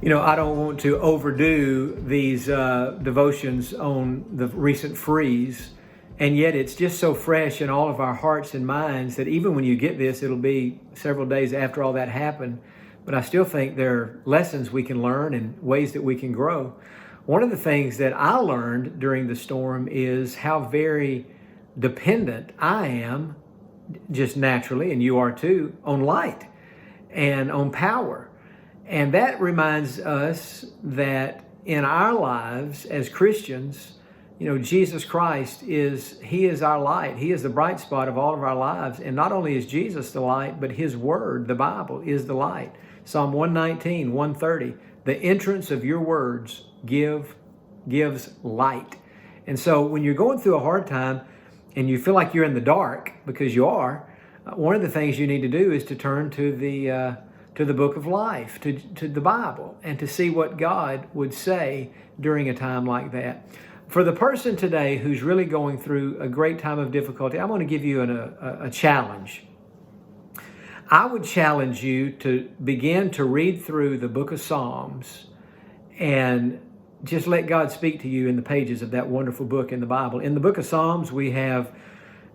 I don't want to overdo these devotions on the recent freeze, and yet it's just so fresh in all of our hearts and minds that even when you get this, it'll be several days after all that happened. But I still think there are lessons we can learn and ways that we can grow. One of the things that I learned during the storm is how very dependent I am, just naturally, and you are too, on light and on power. And that reminds us that in our lives as Christians, Jesus Christ He is our light. He is the bright spot of all of our lives. And not only is Jesus the light, but His Word, the Bible, is the light. Psalm 119, 130, the entrance of your words gives light. And so when you're going through a hard time and you feel like you're in the dark, because you are, one of the things you need to do is to turn to the book of life, to the Bible, and to see what God would say during a time like that. For the person today who's really going through a great time of difficulty, I'm going to give you a challenge. I would challenge you to begin to read through the book of Psalms and just let God speak to you in the pages of that wonderful book in the Bible. In the book of Psalms, we have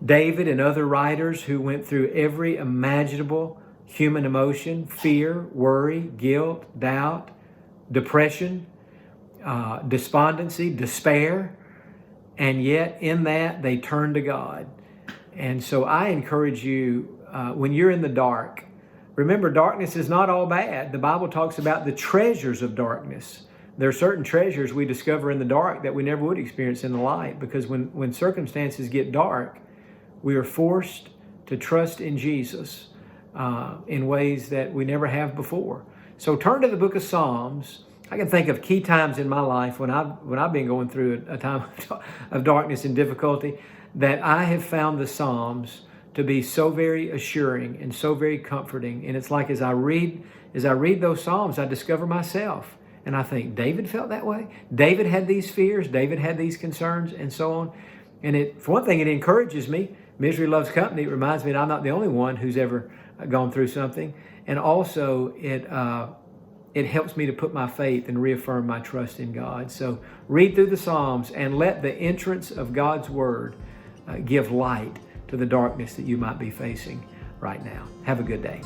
David and other writers who went through every imaginable human emotion: fear, worry, guilt, doubt, depression, despondency, despair. And yet in that, they turned to God. And so I encourage you, when you're in the dark, remember, darkness is not all bad. The Bible talks about the treasures of darkness. There are certain treasures we discover in the dark that we never would experience in the light, because when circumstances get dark, we are forced to trust in Jesus in ways that we never have before. So turn to the book of Psalms. I can think of key times in my life when I've been going through a time of darkness and difficulty, that I have found the Psalms to be so very assuring and so very comforting. And it's like as I read those Psalms, I discover myself. And I think, David felt that way. David had these fears. David had these concerns, and so on. And for one thing, it encourages me. Misery loves company. It reminds me that I'm not the only one who's ever gone through something. And also, it helps me to put my faith and reaffirm my trust in God. So read through the Psalms and let the entrance of God's Word give light to the darkness that you might be facing right now. Have a good day.